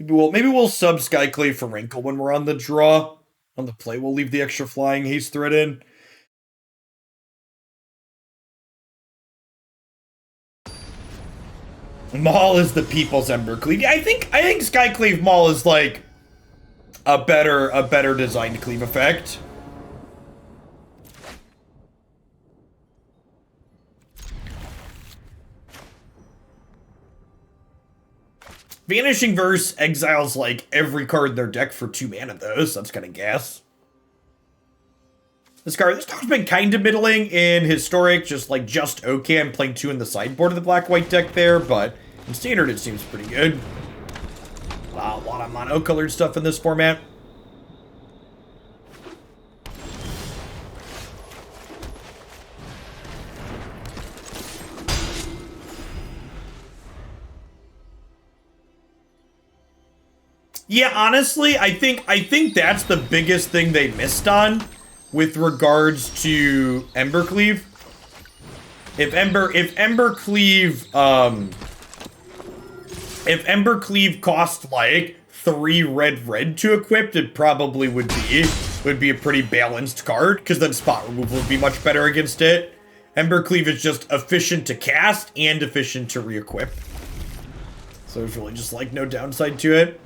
Maybe we'll sub Skyclave for Rankle when we're on the draw. On the play, we'll leave the extra flying haste threat in. Maul is the people's Embercleave. Yeah, I think Skyclave Maul is like a better designed cleave effect. Vanishing Verse exiles like every card in their deck for 2 mana though, so that's kind of gas. This card's been kind of middling in Historic, just okay. I'm playing 2 in the sideboard of the black-white deck there, but in Standard it seems pretty good. A lot of mono-colored stuff in this format. Yeah, honestly, I think that's the biggest thing they missed on with regards to Embercleave. If Embercleave cost like 3 red to equip, it probably would be a pretty balanced card, because then spot removal would be much better against it. Embercleave is just efficient to cast and efficient to re-equip. So there's really just like no downside to it.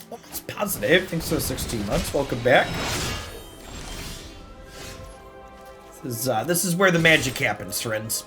Well, it's positive. Thanks for 16 months. Welcome back. This is where the magic happens, friends.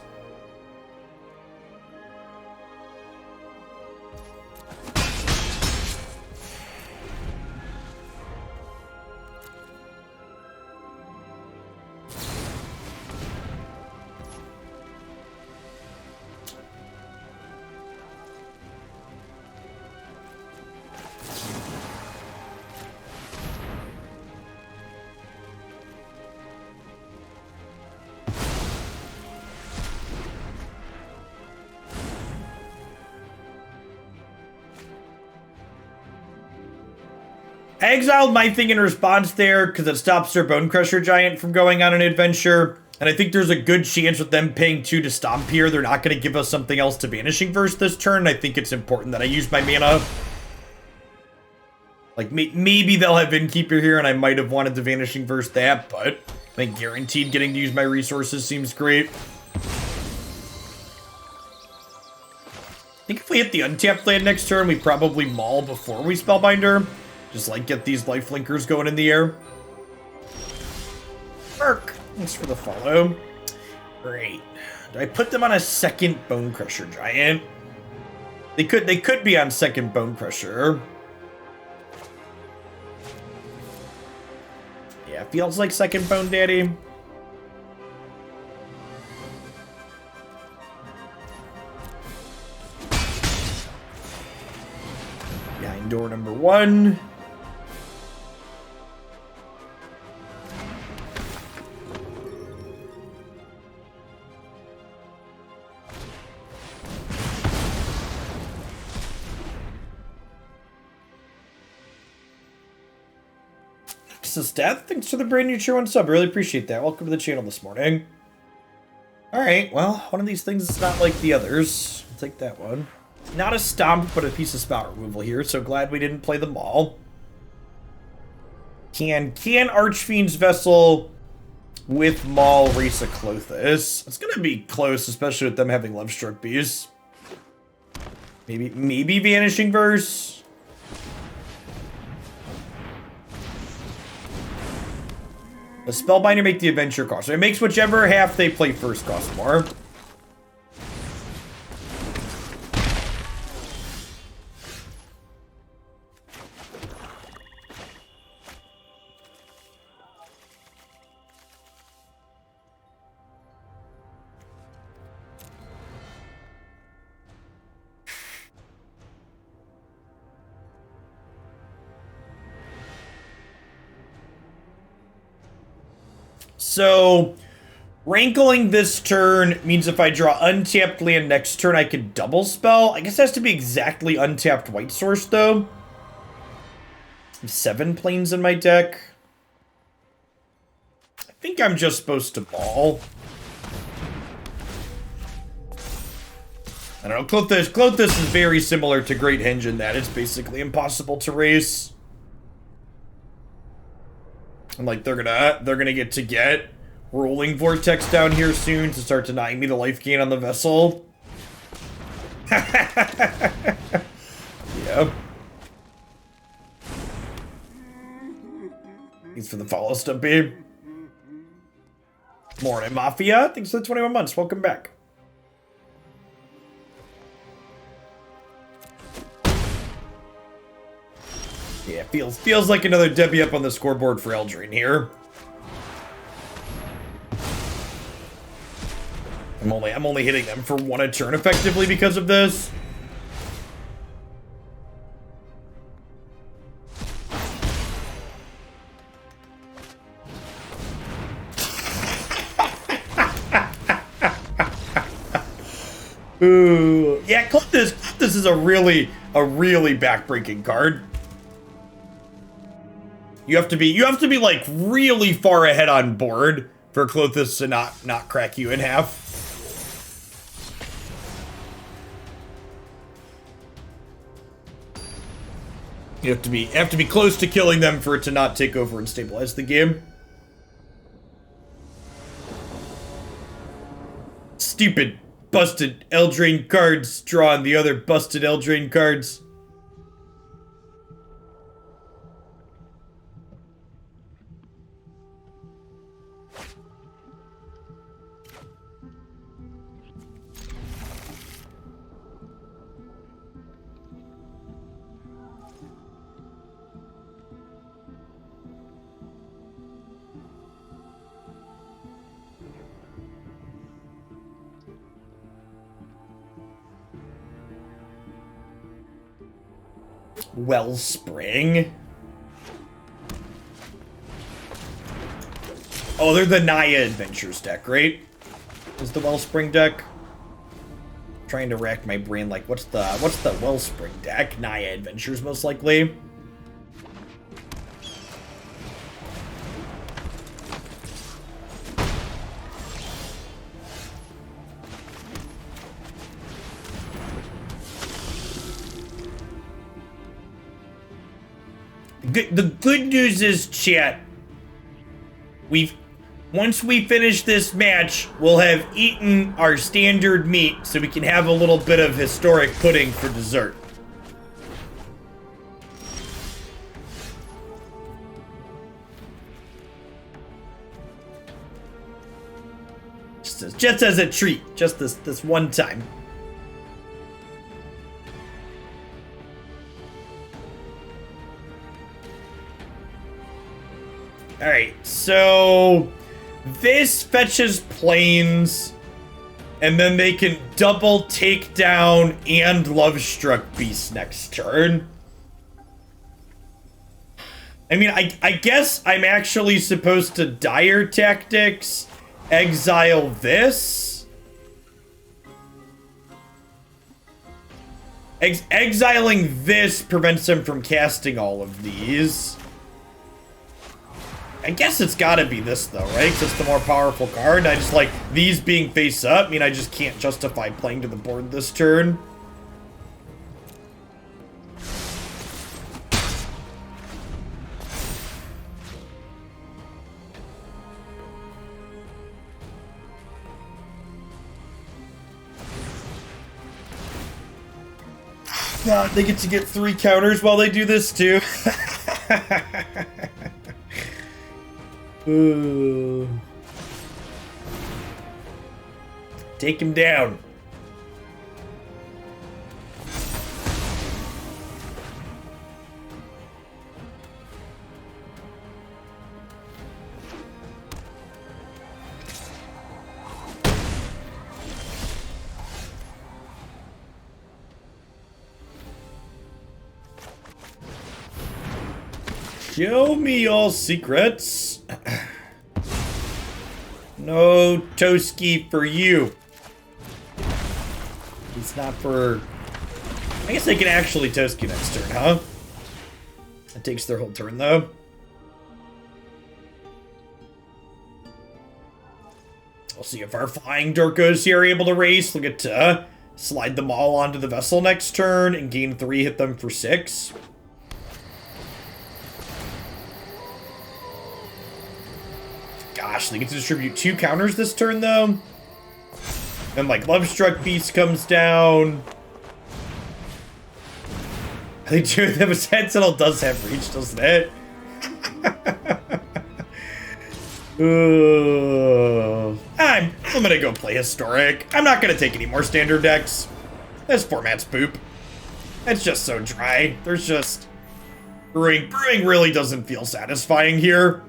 I exiled my thing in response there because it stops their Bone Crusher Giant from going on an adventure. And I think there's a good chance with them paying 2 to stomp here, they're not going to give us something else to Vanishing Verse this turn. I think it's important that I use my mana. Like, maybe they'll have Innkeeper here, and I might have wanted to Vanishing Verse that, but I think guaranteed getting to use my resources seems great. I think if we hit the untapped land next turn, we probably Maul before we Spellbinder. Just, like, get these lifelinkers going in the air. Merc! Thanks for the follow. Great. Do I put them on a second Bone Crusher Giant? They could be on second Bone Crusher. Yeah, feels like second Bone Daddy. Behind door number 1. Death, thanks for the brand new tier 1 sub. Really appreciate that. Welcome to the channel this morning. Alright, well, one of these things is not like the others. I'll take that one. Not a stomp, but a piece of spot removal here, so glad we didn't play them all. Can Archfiend's Vessel with Maul race a Clothis? It's gonna be close, especially with them having Love Stroke Bees. Maybe Vanishing Verse. The Spellbinder make the adventure cost. So it makes whichever half they play first cost more. So, Rankling this turn means if I draw untapped land next turn, I could double spell. I guess it has to be exactly untapped white source, though. I have 7 planes in my deck. I think I'm just supposed to Maul. I don't know, Clothis is very similar to Great Henge in that it's basically impossible to race. And like they're gonna get Rolling Vortex down here soon to start denying me the life gain on the vessel. Yeah. Thanks for the follow, Stumpy. Morning, Mafia. Thanks for the 21 months. Welcome back. Yeah, feels like another Debbie up on the scoreboard for Eldraine here. I'm only hitting them for 1 a turn effectively because of this. Ooh, yeah, this is a really backbreaking card. You have to be like really far ahead on board for Klothys to not crack you in half. You have to be close to killing them for it to not take over and stabilize the game. Stupid busted Eldraine cards drawing the other busted Eldraine cards. Wellspring. Oh, they're the Naya Adventures deck, right? Is the Wellspring deck? I'm trying to rack my brain like what's the Wellspring deck? Naya Adventures most likely. The good news is, chat, once we finish this match, we'll have eaten our standard meat so we can have a little bit of historic pudding for dessert. Just as a treat, just this one time. Alright, so this fetches planes, and then they can double takedown and Lovestruck Beast next turn. I mean, I guess I'm actually supposed to Dire Tactics, exile this. Exiling this prevents them from casting all of these. I guess it's gotta be this though, right? Because it's the more powerful card. I just like these being face up. I mean, I just can't justify playing to the board this turn. God, they get to get 3 counters while they do this too. Ooh. Take him down. Show me all secrets. No Toski for you. It's not for... I guess they can actually Toski next turn, huh? That takes their whole turn, though. We'll see if our Flying Dorkos here are able to race. We'll get to slide them all onto the vessel next turn and gain 3, hit them for 6. Gosh, they get to distribute 2 counters this turn, though. And, like, Lovestruck Beast comes down. I think the Sentinel does have reach, doesn't it? I'm gonna go play Historic. I'm not gonna take any more standard decks. This format's poop. It's just so dry. There's just... Brewing really doesn't feel satisfying here.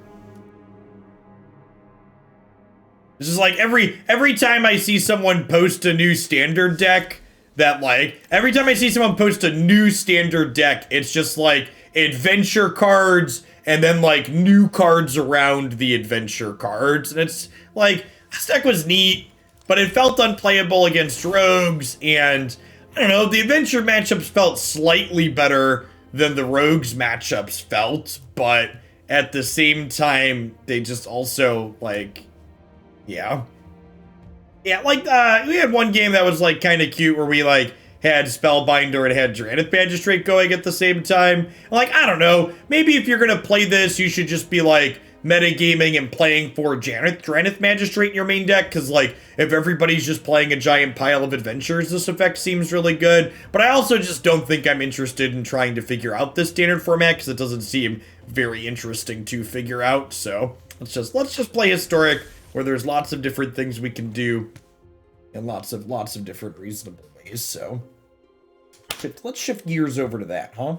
This is like every time I see someone post a new standard deck that like... Every time I see someone post a new standard deck, it's just like adventure cards and then like new cards around the adventure cards. And it's like, this deck was neat, but it felt unplayable against rogues, and I don't know, the adventure matchups felt slightly better than the rogues matchups felt, but at the same time, they just also like, yeah. Yeah, like, we had one game that was like kind of cute where we like had Spellbinder and had Drannith Magistrate going at the same time. Like, I don't know, maybe if you're gonna play this, you should just be like metagaming and playing for Drannith Magistrate in your main deck, because like, if everybody's just playing a giant pile of adventures, this effect seems really good. But I also just don't think I'm interested in trying to figure out this standard format, because it doesn't seem very interesting to figure out. So let's just play Historic, where there's lots of different things we can do in lots of different reasonable ways. So let's shift gears over to that, huh?